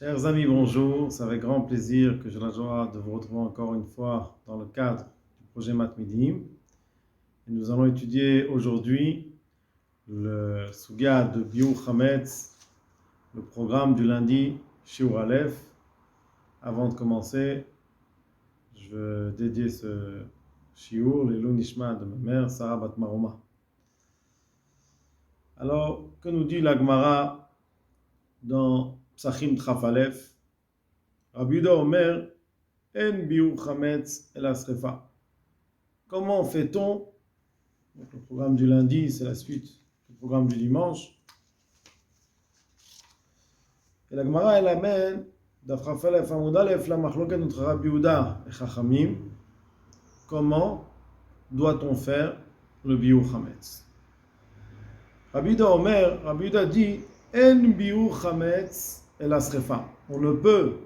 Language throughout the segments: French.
Chers amis, bonjour. C'est avec grand plaisir que j'ai la joie de vous retrouver encore une fois dans le cadre du projet Matmidim. Et nous allons étudier aujourd'hui le Sugya de Biur Hametz, le programme du lundi Shiur Aleph. Avant de commencer, je veux dédier ce Shiur, les Nishma de ma mère, Sarah Bat Maroma. Alors, que nous dit la Gemara dans Psachim Traf Aleph? Rabbi Yehuda Omer, En biur chametz el asrefa. Comment fait-on? Donc, le programme du lundi, c'est la suite du programme du dimanche. Et la Gemara, elle amène d'Afraf Aleph Amud Aleph la machloket notre Rabbi Yehuda et Chachamim. Comment doit-on faire le biur chametz? Rabbi Yehuda Omer, Rabbi Yehuda dit En biur chametz el asrefa. On ne peut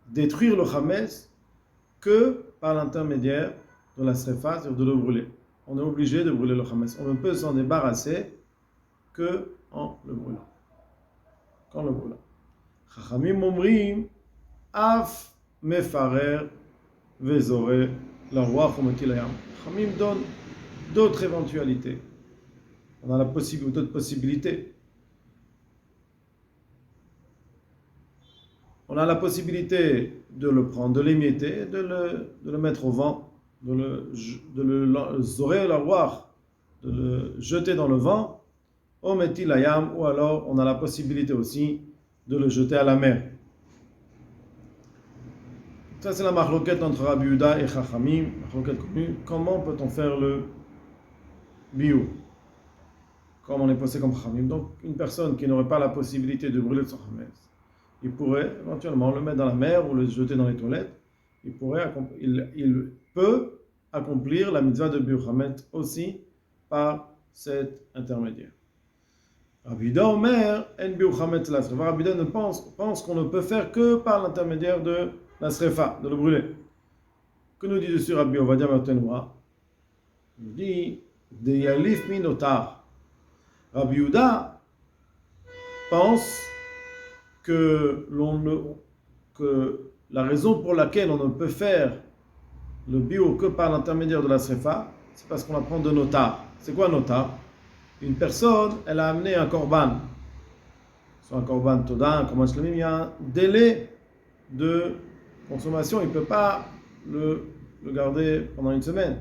détruire le chametz que par l'intermédiaire de la srefa, c'est-à-dire de le brûler. On est obligé de brûler le chametz. On ne peut s'en débarrasser que en le brûlant. Qu'en le brûlant. Chachamim omrim af mefarer vezore la roi chomotilayam. Chachamim donne d'autres éventualités. On a d'autres possibilités. On a la possibilité de le prendre, de l'émietter, de le mettre au vent, de le zorer la roi, de le jeter dans le vent, au metilayam, ou alors on a la possibilité aussi de le jeter à la mer. Ça c'est la machloket entre Rabbi Yehuda et Chachamim, machloket connue. Comment peut-on faire le biur? Comme on est posé comme Chachamim. Donc une personne qui n'aurait pas la possibilité de brûler son chametz, il pourrait éventuellement le mettre dans la mer ou le jeter dans les toilettes. Il peut accomplir la mitzvah de biur chametz aussi par cet intermédiaire. Rabbi Yehuda Omer, en biur chametz la srefa. Rabbi Yehuda pense qu'on ne peut faire que par l'intermédiaire de la srefa, de le brûler. Que nous dit dessus Rabbi Ovadia Martenoua? Il nous dit de yalif minotar. Rabbi Yehuda pense que la raison pour laquelle on ne peut faire le biur que par l'intermédiaire de la srefa, c'est parce qu'on apprend de notar. C'est quoi notar? Une personne, elle a amené un korban. Soit un korban toda, un korban shlamim, il y a un délai de consommation. Il ne peut pas le garder pendant une semaine.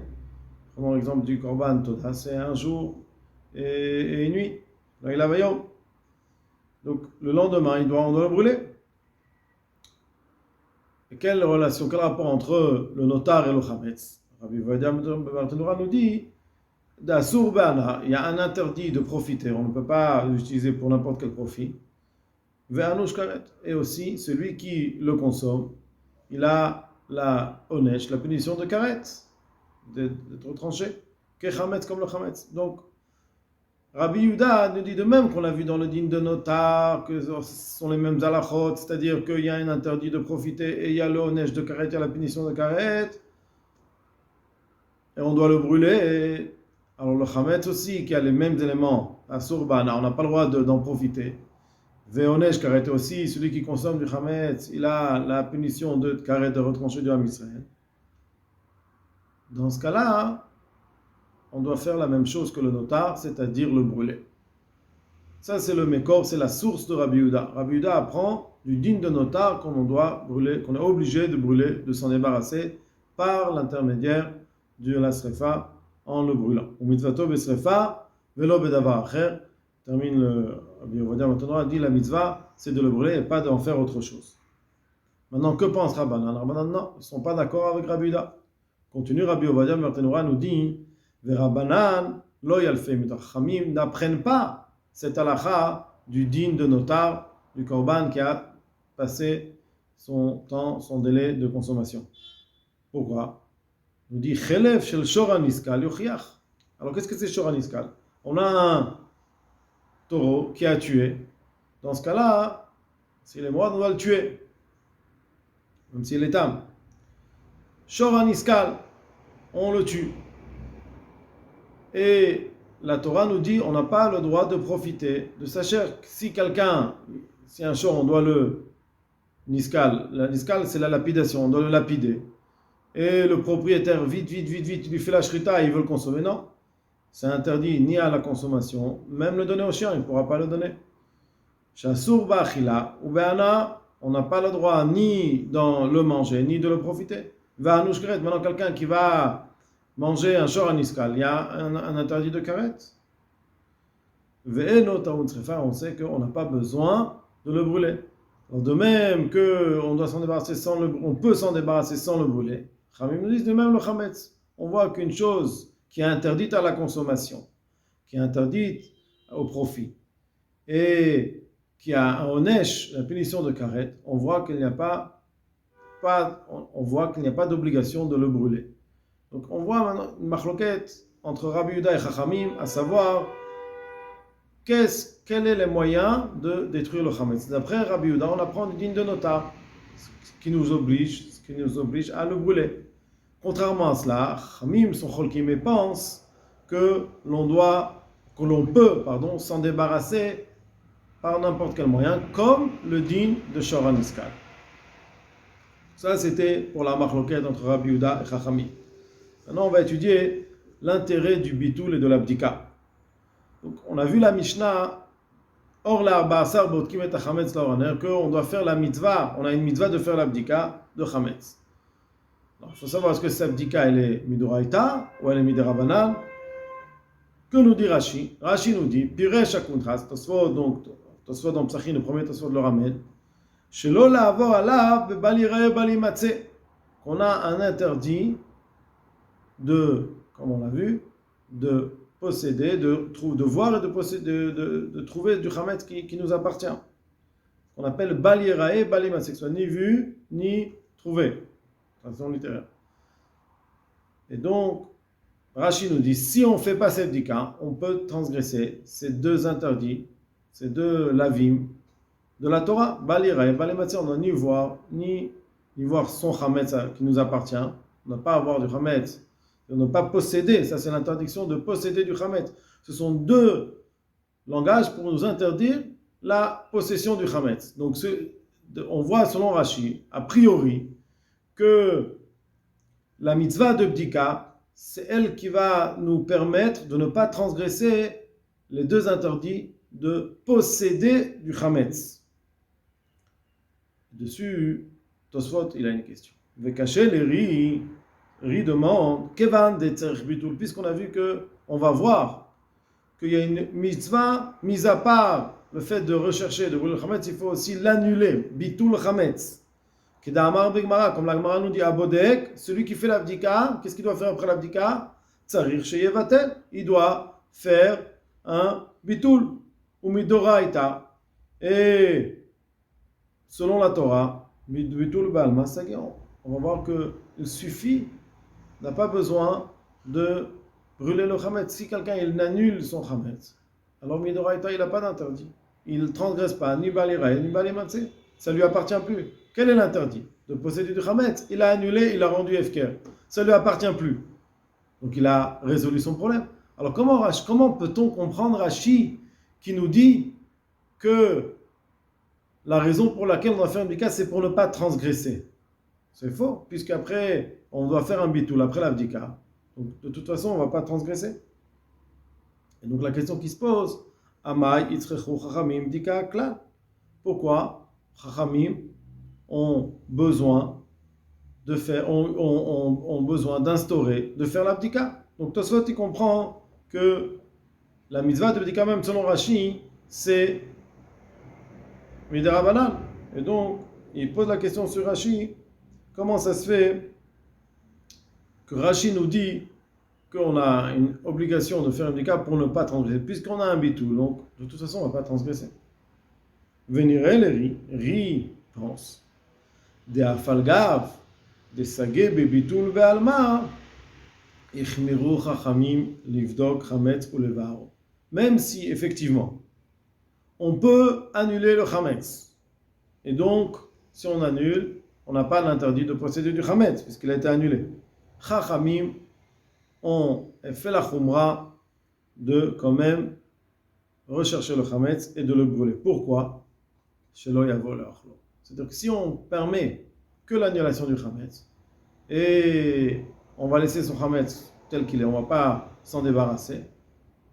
Prenons l'exemple du korban toda, c'est un jour et une nuit. Là, il a vaillant. Donc, le lendemain, on doit le brûler. Et quelle relation, quel rapport entre le notar et le chametz? Rabbi Ovadia Martenoura nous dit d'Asur Bana, il y a un interdit de profiter, on ne peut pas l'utiliser pour n'importe quel profit. Ve'anush karet, et aussi celui qui le consomme, il a la onesh, la punition de karet, d'être tranché, que chametz comme le chametz. Donc, Rabbi Yehuda nous dit de même qu'on l'a vu dans le din de notar, que ce sont les mêmes halachot, c'est-à-dire qu'il y a un interdit de profiter et il y a le onesh de karet, il y a la punition de karet, et on doit le brûler. Alors le chametz aussi, qui a les mêmes éléments, la surbana, on n'a pas le droit d'en profiter. Ve'onesh karet aussi, celui qui consomme du chametz, il a la punition de karet, de retrancher du Ham Israël. Dans ce cas-là, on doit faire la même chose que le notar, c'est-à-dire le brûler. Ça c'est le Mekor, c'est la source de Rabbi Yehuda. Rabbi Yehuda apprend du din de notar qu'on doit brûler, qu'on est obligé de brûler, de s'en débarrasser par l'intermédiaire de la srefa, en le brûlant. Ou mitzvato besrefa, velo bedavar acher. Termine le Rabbi Ovadia maintenant, dit la mitzvah, c'est de le brûler et pas d'en faire autre chose. Maintenant, que pense Rabbanan? Rabbanan, non, ils ne sont pas d'accord avec Rabbi Yehuda. Continue Rabbi Ovadia Martenoura nous dit, ve Rabbanan lo yalfei mitachamim n'apprennent pas cette halakha du din de notar, du korban qui a passé son temps, son délai de consommation. Pourquoi? Il nous dit Chelef shel shor niskal yochiach. Alors qu'est-ce que c'est shor niskal? On a un taureau qui a tué. Dans ce cas-là, s'il est mort, on doit le tuer, même s'il est âme. Shor niskal, on le tue. Et la Torah nous dit on n'a pas le droit de profiter de sa chair. Si un shor, on doit le niskal. La niskal, c'est la lapidation, on doit le lapider. Et le propriétaire, vite, lui fait la shrita et il veut le consommer. Non, c'est interdit ni à la consommation, même le donner au chien, il ne pourra pas le donner. Shasur ba'achila ou be'ana, on n'a pas le droit ni dans le manger, ni de le profiter. Va'anushkeret, maintenant quelqu'un qui va manger un shor aniskal, il y a un interdit de karet. Ve'eno ta'un trefa, on sait qu'on n'a pas besoin de le brûler. Alors de même qu'on doit s'en débarrasser on peut s'en débarrasser sans le brûler. Khamim nous disent de même le chametz. On voit qu'une chose qui est interdite à la consommation, qui est interdite au profit, et qui a un onesh, la punition de karet, on voit qu'il n'y a pas d'obligation de le brûler. Donc on voit maintenant une machloket entre Rabbi Yehuda et Chachamim, à savoir quels sont les moyens de détruire le chametz. D'après Rabbi Yehuda, on apprend du digne de notar, ce qui nous oblige à le brûler. Contrairement à cela, Chachamim sont cholkim et pensent que l'on peut s'en débarrasser par n'importe quel moyen, comme le din de Shor HaNiskal. Ça, c'était pour la machloket entre Rabbi Yehuda et Chachamim. Maintenant, on va étudier l'intérêt du bitoul et de l'abdika. Donc, on a vu la Mishnah, Or la Arba'asar Bodkim et Chametz Laoraner, qu'on doit faire la mitzvah, on a une mitzvah de faire l'abdika de Chametz. Il faut savoir, est-ce que cette abdika, elle est midoraita ou elle est miderabanan? Que nous dit Rashi? Rashi nous dit, Piresh HaKuntras, Tosfot dans Psachim, le premier Tosfot le ramène, Shelo la'avor alav b'bal yireh b'bal yimatzeh, qu'on a un interdit de, comme on l'a vu, de posséder, de voir et de posséder, de trouver du chametz qui nous appartient. On appelle bal yireh b'bal yimatzeh, soit ni vu ni trouvé. Traduction littéraire. Et donc, Rashi nous dit, si on ne fait pas cette dika, on peut transgresser ces deux interdits, ces deux lavim de la Torah. Bal yireh b'bal yimatzeh, on ne doit ni voir son chametz qui nous appartient, on ne doit pas avoir du chametz, on ne doit pas posséder, ça c'est l'interdiction de posséder du chametz. Ce sont deux langages pour nous interdire la possession du chametz. Donc on voit selon Rashi, a priori, que la mitzvah de bdika, c'est elle qui va nous permettre de ne pas transgresser les deux interdits de posséder du chametz. Dessus, Tosfot, il a une question. Vekaché les Ri demande, Kevan de tzerich bitul, puisqu'on a vu qu'on va voir qu'il y a une mitzvah, mise à part le fait de rechercher, de brûler le chametz, il faut aussi l'annuler, bitul chametz. Kedamar b'Gemara, comme la Gemara nous dit, Abodek, celui qui fait l'abdika, qu'est-ce qu'il doit faire après l'abdika? Tzarir sheyevatel, il doit faire un bitul, ou midoraita. Et selon la Torah, bitul ba'alma sagion, on va voir qu'il suffit, n'a pas besoin de brûler le chametz. Si quelqu'un il annule son chametz, alors midoraita il n'a pas d'interdit. Il ne transgresse pas ni bal yireh ni bal yimatzeh. Ça ne lui appartient plus. Quel est l'interdit? De posséder du chametz. Il a annulé, il a rendu efker. Ça ne lui appartient plus. Donc il a résolu son problème. Alors comment peut-on comprendre Rashi qui nous dit que la raison pour laquelle on doit faire un bdika, c'est pour ne pas transgresser? C'est faux, puisqu'après on doit faire un bitoul après l'abdika. Donc de toute façon, on ne va pas transgresser. Et donc la question qui se pose, Amai itzrechu chachamim bdika klal. Pourquoi chachamim ont besoin de faire, ont besoin d'instaurer, de faire l'abdika? Donc Tosfot il comprend que la mitzvah de bdika, même selon Rashi, c'est miderabanan. Et donc il pose la question sur Rashi, comment ça se fait que Rashi nous dit qu'on a une obligation de faire un bdika pour ne pas transgresser, puisqu'on a un bitul, donc de toute façon on ne va pas transgresser. Venire les ri pense de afalgav de sagé bebitul be'alma ichmiru chachamim livdok chametz ou levaro. Même si effectivement on peut annuler le chametz, et donc si on annule, on n'a pas l'interdit de posséder du chametz puisqu'il a été annulé. Chachamim ont fait la chumra de quand même rechercher le chametz et de le brûler. Pourquoi? C'est-à-dire que si on permet que l'annulation du chametz et on va laisser son chametz tel qu'il est, on ne va pas s'en débarrasser,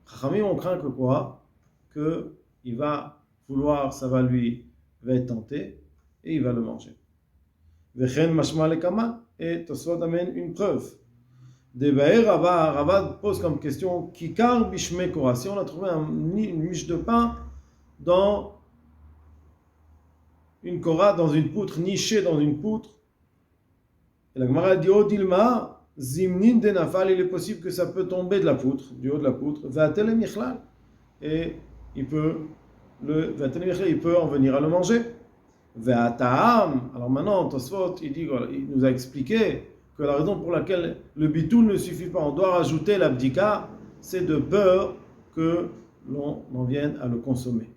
Chachamim, on craint que quoi? Qu'il va vouloir, va être tenté et il va le manger. Vechen mashma lekama, et Tosfot amène une preuve. Debaer Ravad pose comme question Kikar bishme kora. Si on a trouvé une miche de pain dans une kora, dans une poutre, nichée dans une poutre, et la Gemara dit Odilma, zimnin de nafal, il est possible que ça peut tomber de la poutre, du haut de la poutre, ve'atel michlal, et il peut en venir à le manger. Ve'ataam, alors maintenant Tosfot il nous a expliqué que la raison pour laquelle le bitoul ne suffit pas, on doit rajouter l'abdika, c'est de peur que l'on en vienne à le consommer.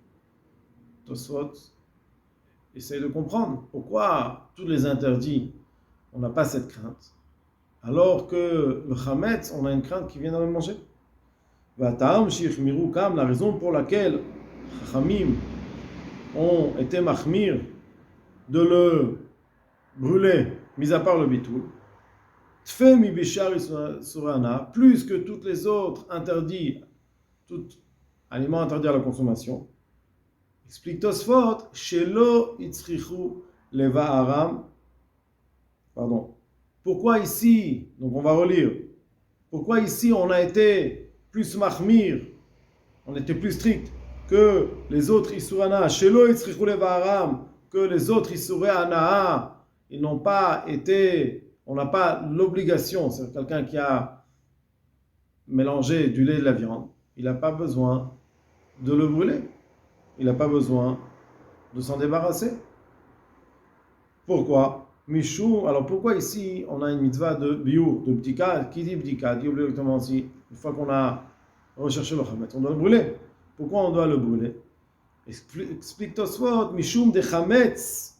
Tosfot essaye de comprendre pourquoi tous les interdits, on n'a pas cette crainte, alors que le chametz, on a une crainte qui vient à le manger. La raison pour laquelle Chachamim ont été machmir de le brûler, mis à part le bitoul, plus que toutes les autres interdits, tout aliment interdit à la consommation. Explique Tosfot, Shelo itzrichu leva aram. Pardon. Pourquoi ici, donc on va relire, pourquoi ici on a été plus mahmir, on était plus strict que les autres Isurana, Shelo itzrichu leva aram, que les autres Isuré Anaa, ils n'ont pas été, on n'a pas l'obligation, c'est quelqu'un qui a mélangé du lait et de la viande, il n'a pas besoin de le brûler, il n'a pas besoin de s'en débarrasser. Pourquoi? Michou, alors pourquoi ici on a une mitzvah de biou, de bdika? Qui dit bdika dit obligatoirement aussi, une fois qu'on a recherché le chametz, on doit le brûler. Pourquoi on doit le brûler? Explique Tosfot, Mishum de chametz,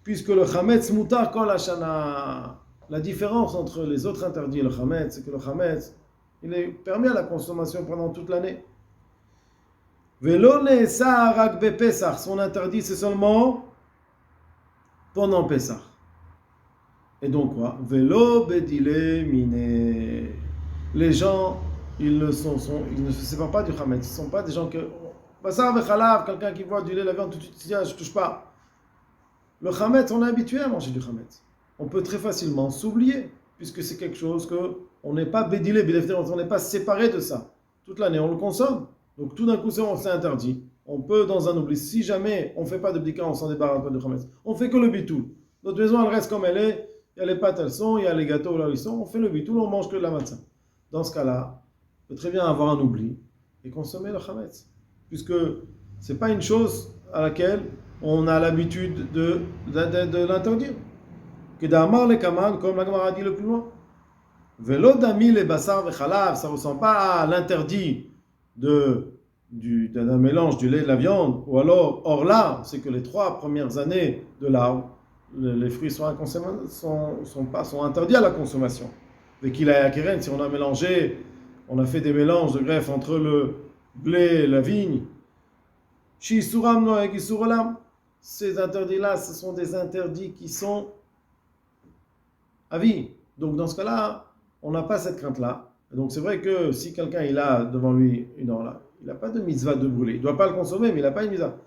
puisque le chametz mutar kol hashana. La différence entre les autres interdits et le chametz, c'est que le chametz, il est permis à la consommation pendant toute l'année. Velo ne'esa rak bepesach, son interdit c'est seulement pendant Pessah. Et donc quoi? Velo bedile mine. Les gens, ils ne se séparent pas du chametz. Ce ne sont pas des gens que Basar vechalav, quelqu'un qui voit du lait, la viande, tout de suite, il dit, je ne touche pas. Le chametz, on est habitué à manger du chametz. On peut très facilement s'oublier, puisque c'est quelque chose qu'on n'est pas bédilé, on n'est pas séparé de ça. Toute l'année, on le consomme. Donc tout d'un coup, on s'est interdit. On peut, dans un oubli, si jamais on ne fait pas de bdika, on s'en débarrasse pas du chametz. On fait que le bitoul. Notre maison, elle reste comme elle est. Il y a les pâtes, elles sont. Il y a les gâteaux là où ils sont. On fait le bitoul, on mange que de la matzah. Dans ce cas-là, on peut très bien avoir un oubli et consommer le chametz. Puisque ce n'est pas une chose à laquelle on a l'habitude de l'interdire. Que d'amar le kaman, comme la Gemara dit le plus loin. Velo dami le basar vechalav, ça ne ressemble pas à l'interdit d'un mélange du lait et de la viande, ou alors, or là, c'est que les 3 premières années de l'arbre, les fruits sont interdits à la consommation. Dès qu'il a akeren, si on a mélangé, on a fait des mélanges de greffe entre le blé et la vigne, shisuram noeg isurolam, ces interdits-là, ce sont des interdits qui sont à vie. Donc dans ce cas-là, on n'a pas cette crainte-là. Donc c'est vrai que si quelqu'un il a devant lui une orla, il n'a pas de mitzvah de brûler. Il ne doit pas le consommer, mais il n'a pas une mitzvah.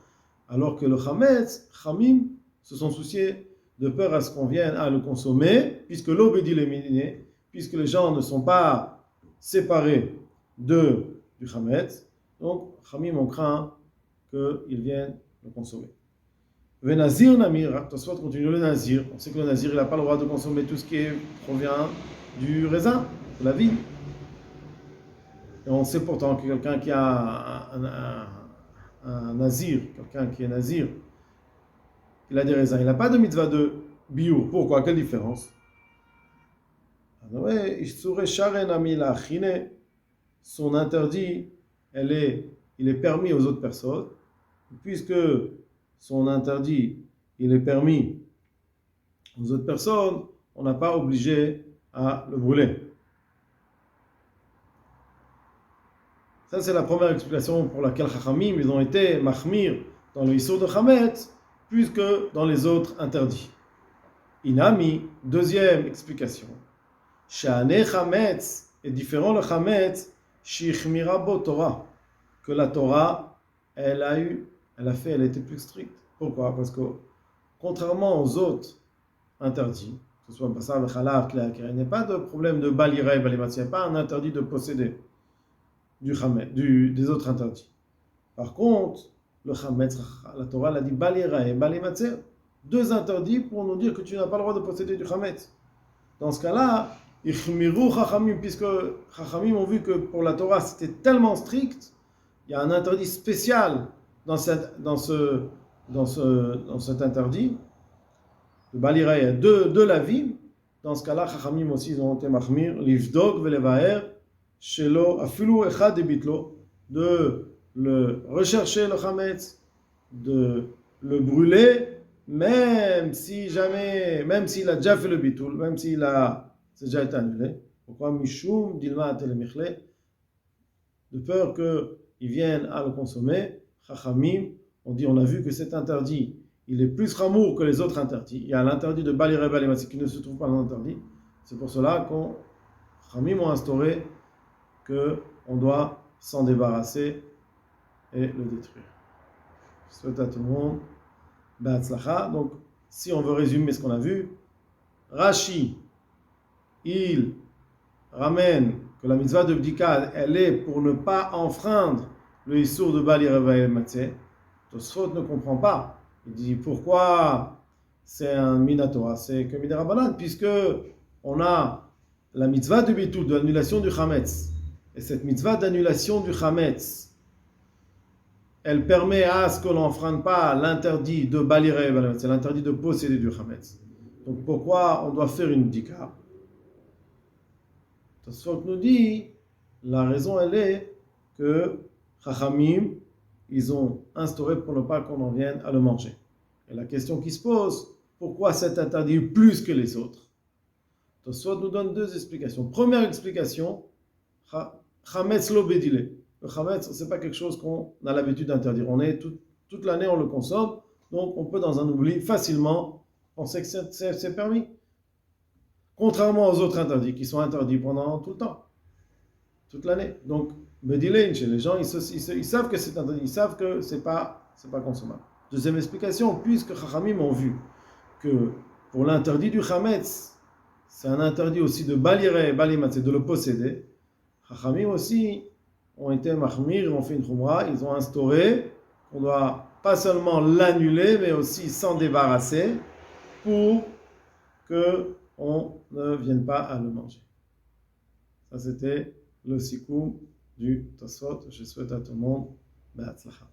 Alors que le chametz, chamim, se sont souciés de peur à ce qu'on vienne à le consommer, puisque l'obédi les miné, puisque les gens ne sont pas séparés du chametz. Donc chamim, on craint qu'ils viennent le consommer. Le nazir namir, Tosfot continue le nazir. On sait que le nazir, il n'a pas le droit de consommer tout ce qui provient du raisin, de la vigne. Et on sait pourtant que quelqu'un qui a un nazir, quelqu'un qui est nazir, il a des raisins, il n'a pas de mitzvah de bio. Pourquoi? Quelle différence? Son interdit, il est permis aux autres personnes, puisque son interdit, il est permis aux autres personnes, on n'a pas obligé à le brûler. Ça, c'est la première explication pour laquelle Chachamim, ils ont été mahmir dans le Issour de Chametz, plus que dans les autres interdits. Inami, deuxième explication. Sha'ane Chametz est différent le Chametz, Shichmira bo Torah, que la Torah, elle était plus stricte. Pourquoi? Parce que, contrairement aux autres interdits, que ce soit Bassar, Chalav, il n'y a pas de problème de balira et balimatzi, il n'y a pas un interdit de posséder des autres interdits. Par contre, le Chametz, la Torah l'a dit balira et balimatzi, deux interdits pour nous dire que tu n'as pas le droit de posséder du Chametz. Dans ce cas-là, Ichmiru Chachamim, puisque Chachamim ont vu que pour la Torah c'était tellement strict, il y a un interdit spécial dans cet interdit. Le balira est de la vie. Dans ce cas-là, Chachamim aussi ils ont été mahmir, livdog velevaer, shelo afilu echad bitlo, de le rechercher le Chametz, de le brûler, même s'il a déjà fait le bitoul, même s'il a c'est déjà été annulé. Pourquoi Mishum dilma atelemichle, de peur qu'ils viennent à le consommer. Chachamim, on a vu que cet interdit, il est plus ramour que les autres interdits. Il y a l'interdit de balire balimatzi qui ne se trouve pas dans l'interdit. C'est pour cela qu'on Chachamim ont instauré qu'on doit s'en débarrasser et le détruire. Je souhaite à tout le monde Be'atzlacha. Donc, si on veut résumer ce qu'on a vu, Rashi, il ramène que la mitzvah de Bdika, elle est pour ne pas enfreindre le Issour de Bali Revaï Matzeh. Tosfot ne comprend pas. Il dit pourquoi c'est un Minatora, c'est que Midarabanan, puisque on a la mitzvah de Bitul, de l'annulation du Chametz. Et cette mitzvah d'annulation du Chametz, elle permet à ce que l'on n'enfreinde pas l'interdit de Baliré, c'est l'interdit de posséder du Chametz. Donc pourquoi on doit faire une Bdika? Tosfot nous dit, la raison elle est que Chachamim, ils ont instauré pour ne pas qu'on en vienne à le manger. Et la question qui se pose, pourquoi cet interdit plus que les autres? Tosfot nous donne deux explications. Première explication, Chametz lo bedile. Le Chametz, ce n'est pas quelque chose qu'on a l'habitude d'interdire. Toute l'année, on le consomme, donc on peut dans un oubli facilement penser que c'est permis. Contrairement aux autres interdits qui sont interdits pendant tout le temps, toute l'année. Donc, Bedilein, chez les gens, ils savent que c'est interdit, ils savent que c'est pas consommable. Deuxième explication, puisque Chachamim ont vu que pour l'interdit du Chametz, c'est un interdit aussi de balire, balimatze, de le posséder. Chachamim aussi ont été mahmir, ont fait une khumra, ils ont instauré qu'on doit pas seulement l'annuler, mais aussi s'en débarrasser pour que on ne vienne pas à le manger. Ça, c'était le sikoum du Tosfot. Je souhaite à tout le monde Be'atzlacha.